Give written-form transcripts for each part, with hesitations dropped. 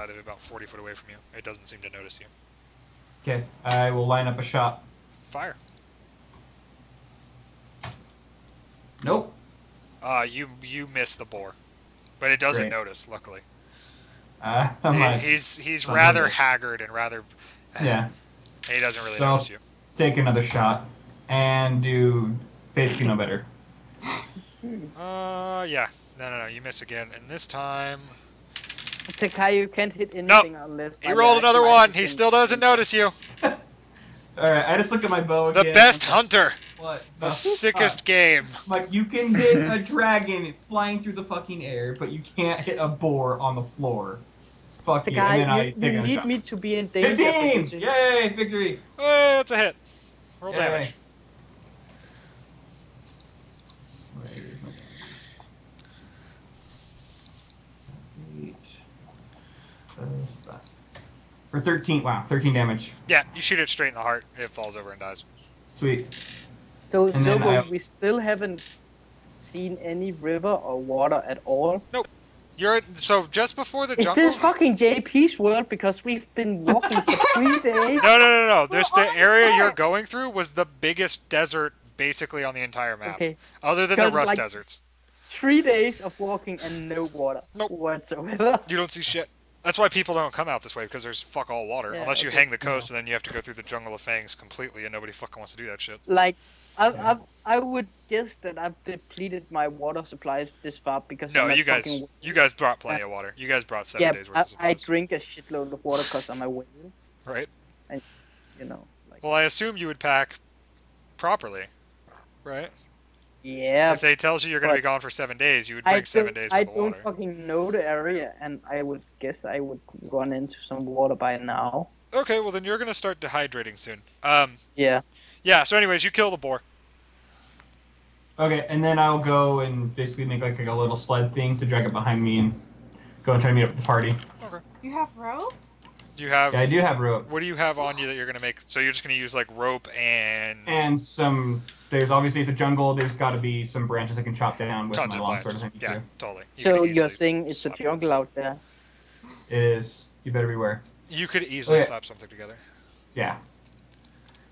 about 40 foot away from you. It doesn't seem to notice you. Okay, I will line up a shot. Fire. Nope. You miss the boar, but it doesn't Great. notice. Luckily, he's rather haggard and rather. Yeah. He doesn't really notice you. Take another shot and do basically no better. Yeah. No. You miss again, and this time. Takai, you can't hit anything unless. He rolled another one. He still doesn't notice you. Alright, I just look at my bow again. The best hunter. What? The sickest game. Like, you can hit a dragon flying through the fucking air, but you can't hit a boar on the floor. Fuck you. And then I take a shot. You need me to be in danger. 15! Yay! Victory! That's a hit. Roll damage. For 13, wow, 13 damage. Yeah, you shoot it straight in the heart. It falls over and dies. Sweet. So we still haven't seen any river or water at all? Nope. So just before the jungle... Is this fucking JP's world because we've been walking for 3 days? No. The area you're going through was the biggest desert basically on the entire map. Okay. Other than the rust deserts. 3 days of walking and no water whatsoever. You don't see shit. That's why people don't come out this way, because there's fuck all water. Yeah, unless you hang the coast, and then you have to go through the jungle of fangs completely, and nobody fucking wants to do that shit. Like, I would guess that I've depleted my water supplies this far because you guys brought plenty of water. You guys brought 7 days worth of supplies. I drink a shitload of water because I'm a whale. Right. And, like... Well, I assume you would pack properly, right? Yeah. If they tells you you're going to be gone for 7 days, you would drink 7 days worth of water. I don't fucking know the area, and I would guess I would run into some water by now. Okay, well then you're going to start dehydrating soon. Yeah. Yeah, so anyways, you kill the boar. Okay, and then I'll go and basically make like a little sled thing to drag it behind me and go and try to meet up with the party. Okay. You have rope? Do you have... Yeah, I do have rope. What do you have on you that you're going to make... So you're just going to use like rope and... And some... There's obviously, it's a jungle, there's got to be some branches I can chop down with my longsword. Yeah, totally. So you're saying it's a jungle out there? It is. You better beware. You could easily slap something together. Yeah.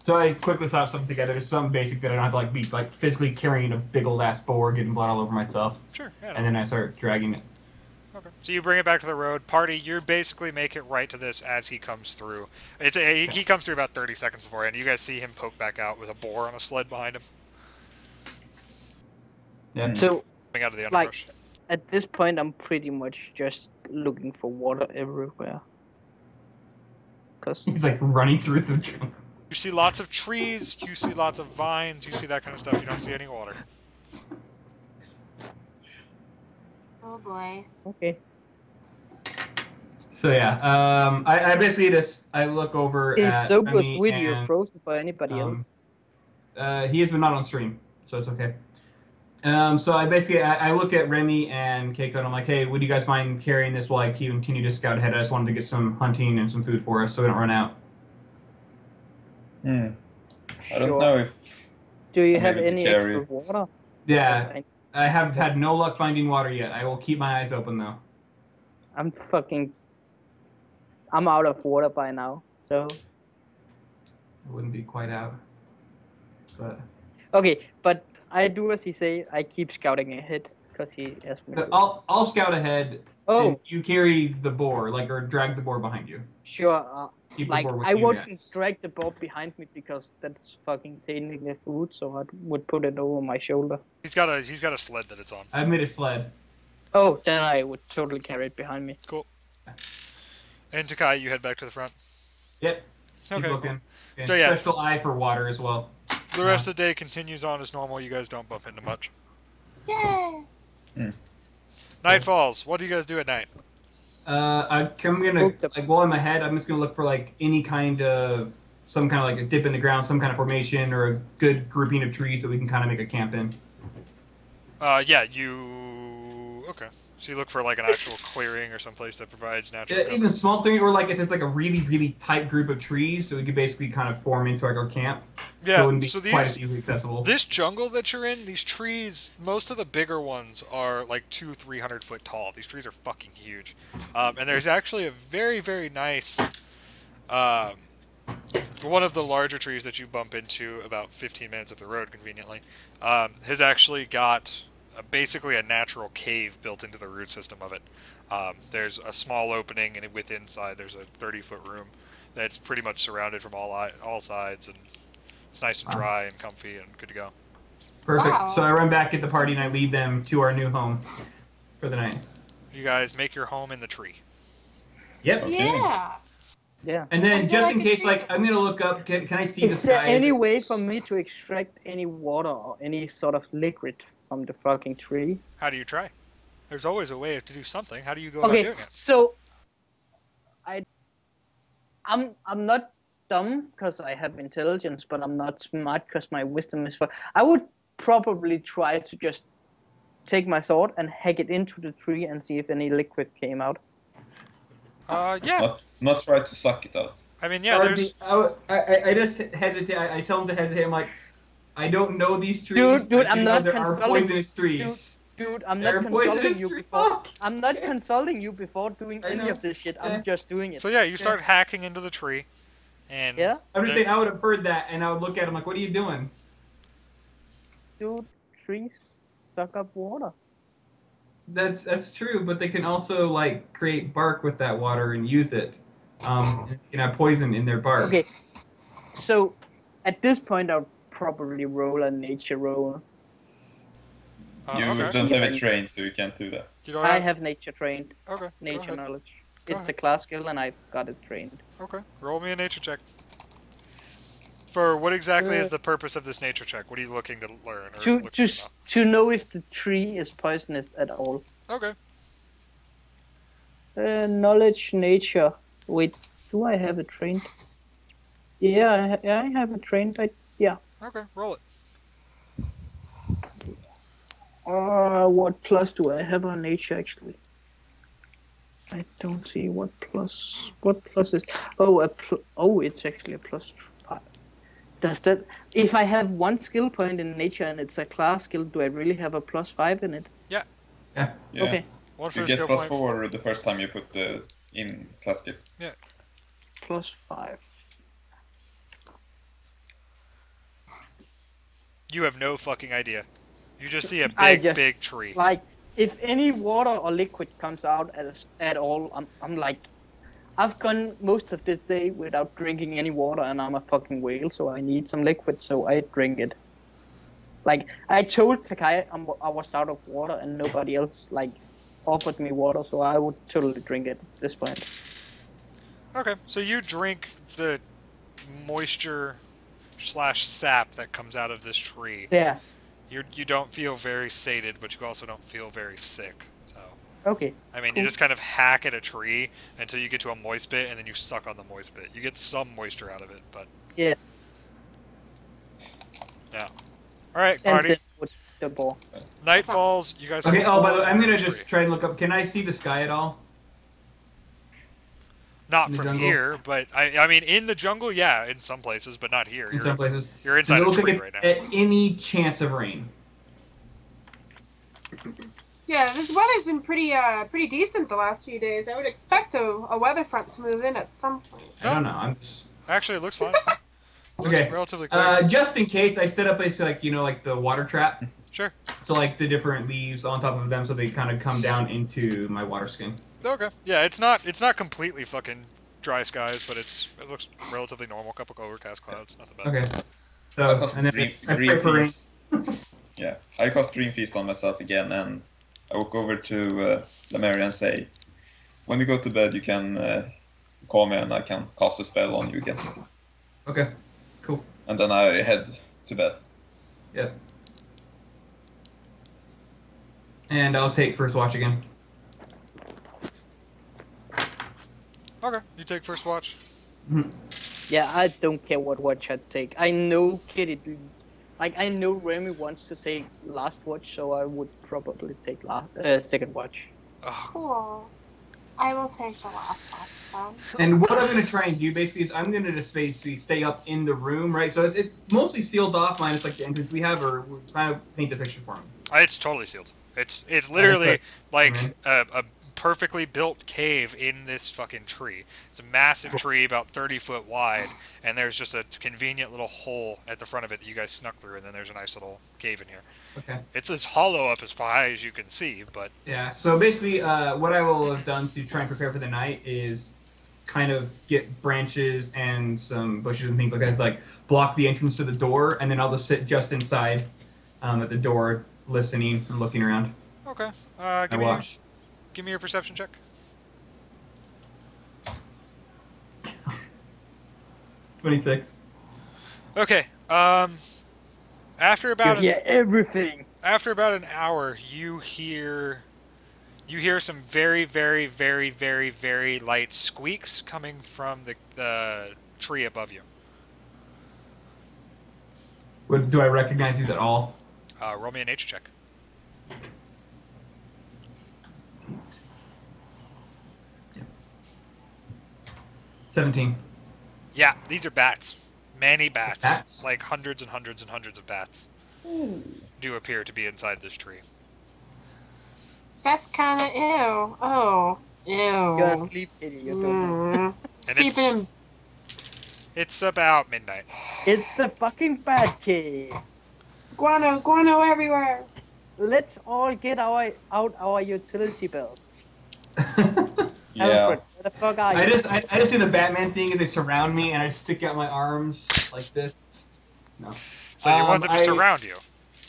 So I quickly slap something together. There's something basic that I don't have to like be like physically carrying a big old ass boar, getting blood all over myself. Sure. Yeah, and then I start dragging it. Okay. So you bring it back to the road. Party, you basically make it right to this as he comes through. He comes through about 30 seconds beforehand. You guys see him poke back out with a boar on a sled behind him. Yeah. So, coming out of the underbrush. Like, at this point, I'm pretty much just looking for water everywhere. He's like running through the jungle. You see lots of trees, you see lots of vines, you see that kind of stuff. You don't see any water. Oh boy. Okay. So yeah, I basically I look over at Sobo's video frozen for anybody else? He is, but not on stream, so it's okay. So I look at Remy and Keiko and I'm like, hey, would you guys mind carrying this while I continue to scout ahead? I just wanted to get some hunting and some food for us so we don't run out. I don't know if... Do you have any extra water? Yeah, I have had no luck finding water yet. I will keep my eyes open though. I'm out of water by now, so... I wouldn't be quite out, but... Okay, but I do as he say. I keep scouting ahead because he asked me. I'll scout ahead. Oh, and you carry the boar, or drag the boar behind you. Sure. Like I wouldn't drag the boar behind me because that's fucking technically food. So I would put it over my shoulder. He's got a sled that it's on. I made a sled. Oh, then I would totally carry it behind me. Cool. And Takai, you head back to the front. Yep. Okay. Cool. So yeah, special eye for water as well. The rest of the day continues on as normal. You guys don't bump into much. Yay! Night falls. What do you guys do at night? I'm gonna while I'm ahead, I'm just gonna look for like any kind of some kind of like a dip in the ground, some kind of formation, or a good grouping of trees that we can kind of make a camp in. Yeah. You. okay. So you look for like an actual clearing or someplace that provides natural cover. Even small thing, or like if there's like a really, really tight group of trees, so we could basically kind of form into like our camp. Yeah, so it wouldn't be quite as easily accessible. This jungle that you're in, these trees, most of the bigger ones are like 200-300 foot tall. These trees are fucking huge. And there's actually a very, very nice, one of the larger trees that you bump into about 15 minutes up the road, conveniently, has actually got basically a natural cave built into the root system of it. There's a small opening, and within inside there's a 30-foot room that's pretty much surrounded from all sides, and it's nice and dry and comfy and good to go. Perfect. Wow. So I run back at the party and I lead them to our new home for the night. You guys make your home in the tree. Yep. Okay. Yeah. Yeah. And then just in case, like, I'm gonna look up. Can I see the sky? Is there any way for me to extract any water or any sort of liquid from the fucking tree? How do you try? There's always a way to do something. How do you go about doing it? So I'm not dumb because I have intelligence, but I'm not smart because my wisdom is for. I would probably try to just take my sword and hack it into the tree and see if any liquid came out. Yeah. Not try to suck it out. I mean, yeah, there's... I just hesitate. I tell them to hesitate. I'm like, I don't know these trees. Dude, I'm not there are poisonous trees. Dude, I'm not consulting you before. I'm not consulting you before doing any of this shit. I'm just doing it. So yeah, you start hacking into the tree, and I'm just saying, I would have heard that, and I would look at him like, "What are you doing?" Dude, trees suck up water. That's true, but they can also like create bark with that water and use it. You can have poison in their bark. Okay, so at this point, I'll probably roll a nature roll. You don't have it trained, so you can't do that. I have nature trained. Okay. Nature knowledge. It's a class skill, and I've got it trained. Okay. Roll me a nature check. For what exactly is the purpose of this nature check? What are you looking to learn? Or to know if the tree is poisonous at all. Okay. Knowledge, nature. Wait, do I have it trained? Yeah, I have it trained. Yeah. Okay, roll it. What plus do I have on nature actually? I don't see what plus. What plus is? Oh, it's actually a plus 5. Does that? If I have one skill point in nature and it's a class skill, do I really have a plus 5 in it? Yeah. Yeah. Okay. You get plus 4 the first time you put the in class skill. Yeah. Plus 5. You have no fucking idea. You just see a big tree. Like, if any water or liquid comes out at all, I'm like, I've gone most of this day without drinking any water, and I'm a fucking whale, so I need some liquid, so I drink it. Like, I told Sakai I was out of water, and nobody else, like, offered me water, so I would totally drink it at this point. Okay, so you drink the moisture / sap that comes out of this tree. Yeah. You don't feel very sated, but you also don't feel very sick. So. Okay. I mean, you just kind of hack at a tree until you get to a moist bit, and then you suck on the moist bit. You get some moisture out of it, but... Yeah. Yeah. Alright, party. The ball. Night falls, you guys... Okay, but I'm gonna just try and look up. Can I see the sky at all? Not from here, but I mean, in the jungle, yeah, in some places, but not here. In some places. You're inside a tree right now. At any chance of rain. Yeah, this weather's been pretty decent the last few days. I would expect a weather front to move in at some point. I don't know. I'm just... Actually, it looks fine. Okay. Relatively clear. Just in case, I set up basically like, you know, like the water trap. Sure. So like the different leaves on top of them, so they kind of come down into my water skin. Okay. Yeah, it's not completely fucking dry skies, but it looks relatively normal. Couple overcast clouds, nothing bad. Okay. So and then I pray for rain. Yeah, I cast Dream Feast on myself again, and I walk over to Lemary and say, when you go to bed, you can call me and I can cast a spell on you again. Okay. Cool. And then I head to bed. Yeah. And I'll take first watch again. Okay, you take first watch. Yeah, I don't care what watch I take. I know Kitty Like, I know Remy wants to say last watch, so I would probably take second watch. Oh, Cool. I will take the last one. And what I'm going to try and do basically is I'm going to just basically stay up in the room, right? So it's mostly sealed off, minus like the entrance we have, or kind of paint the picture for me. it's totally sealed. It's literally like Mhm. a perfectly built cave in this fucking tree. It's a massive tree, about 30 foot wide, and there's just a convenient little hole at the front of it that you guys snuck through, and then there's a nice little cave in here. Okay. It's as hollow up as high as you can see, but Yeah, so basically what I will have done to try and prepare for the night is kind of get branches and some bushes and things like that, like block the entrance to the door, and then I'll just sit just inside at the door, listening and looking around. okay. I watch. Give me your perception check. 26. Okay. After about everything. after about an hour, you hear some very, very, very, very, very light squeaks coming from the tree above you. Do I recognize these at all? Roll me a nature check. Yeah. 17. Yeah, these are bats. Many bats. Bats? Like hundreds and hundreds and hundreds of bats do appear to be inside this tree. That's kind of ew. Oh, ew. You're asleep, idiot. Mm. And Sleeping in. It's about midnight. It's the fucking bat cave. Guano everywhere. Let's all get out our utility belts. Yeah. Alfred, where the fuck are you? I just do the Batman thing is they surround me and I just stick out my arms like this. No. So you want them to surround you?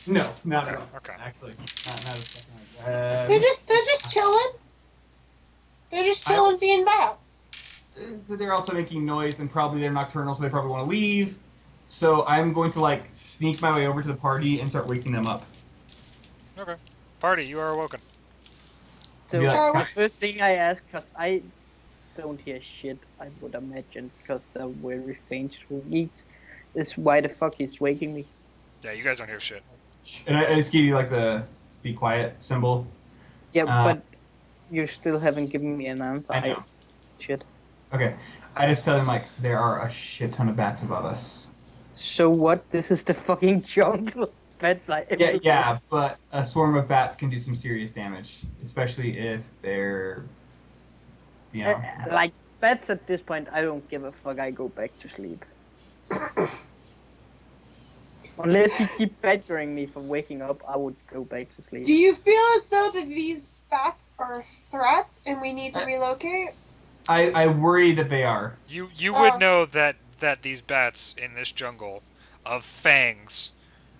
No, not at Okay, all. okay. Actually, not a fucking like that. They're just chilling. They're just chilling, being bats. They're also making noise and probably they're nocturnal, so they probably want to leave. So I'm going to like sneak my way over to the party and start waking them up. Okay. Party, you are awoken. So Be like, the first thing I ask, because I don't hear shit, I would imagine, because they're very faint squeaks, is why the fuck he's waking me. Yeah, you guys don't hear shit. And I just give you like the be quiet symbol. Yeah, but you still haven't given me an answer. I know. Shit. Okay. I just tell them like there are a shit ton of bats above us. So what? This is the fucking jungle. Bats are everywhere. Yeah, but a swarm of bats can do some serious damage, especially if they're, you know. Like, bats at this point, I don't give a fuck. I go back to sleep. Unless you keep badgering me for waking up, I would go back to sleep. Do you feel as though that these bats are a threat and we need to relocate? I worry that they are. You would know that these bats in this jungle of fangs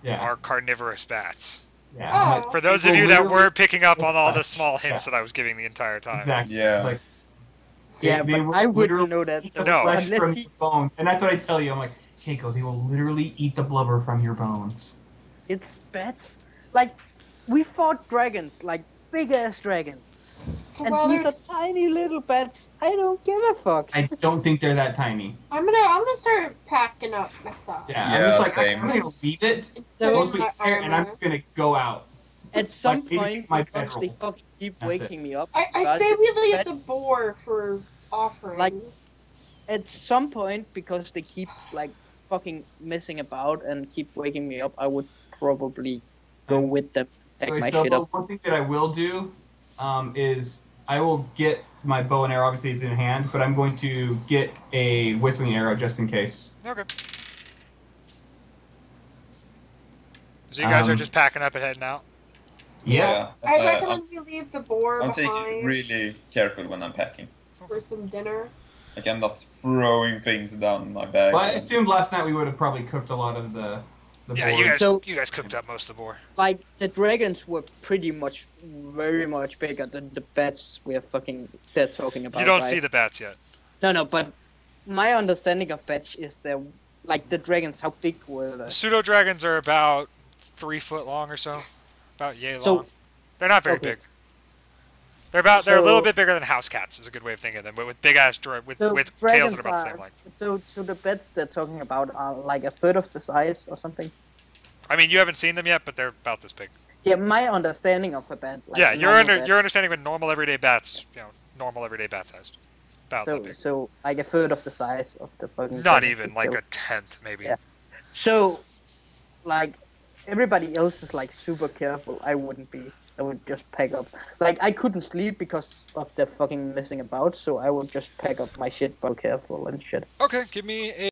Yeah. are carnivorous bats. Yeah. Oh. For those of you that were picking up on all the small hints that I was giving the entire time. Exactly. Yeah. It's like, Yeah, they but will I literally wouldn't know that. eat So the No. flesh unless from he, your bones, and that's what I tell you. I'm like, Keiko, they will literally eat the blubber from your bones. it's bats. Like, we fought dragons, like big ass dragons. So And while these they're, are tiny little bats. I don't give a fuck. I don't think they're that tiny. I'm gonna start packing up my stuff. Yeah, I'm Yeah, just like, same. I'm gonna leave it So- mostly here, and I'm just gonna go out. At some maybe point, my because they bedroll. fucking keep That's waking me up. I but say we leave that- the boar for offerings. Like- At some point, because they keep like fucking messing about and keep waking me up, I would probably go with them, pack Okay, my so shit the up. one thing that I will do is I will get my bow and arrow, obviously it's in hand, but I'm going to get a whistling arrow just in case. Okay. So you guys are Um, just packing up and heading out? Yeah. I I'm, recommend we leave the boar I'm taking behind really careful when I'm packing. for some dinner. Like I'm not throwing things down my bag. Well, I assumed last night we would have probably cooked a lot of the Yeah, boars. you guys cooked up most of the boar. Like the dragons were pretty much, very much bigger than the bats they're talking about. You don't right? see the bats yet. No, but my understanding of bats is they're like the dragons. How big were they? Pseudo dragons are about 3 foot long or so, about yay So- long. They're not very okay. big. They're a little So- bit bigger than house cats. Is a good way of thinking of them, but with big ass with So tails that dragons are about the same length. So the bats they're talking about are like a third of the size or something. I mean, you haven't seen them yet, but they're about this big. Yeah, my understanding of a bat. Like Yeah, a normal bat. your understanding with normal everyday bats, normal everyday bat sized. About that big. So like a third of the size of the fucking. Not even, like a tenth, maybe. Yeah. So, like, everybody else is like super careful. I wouldn't be. I would just pack up. Like, I couldn't sleep because of the fucking messing about, so I would just pack up my shit, but careful and shit. Okay, give me a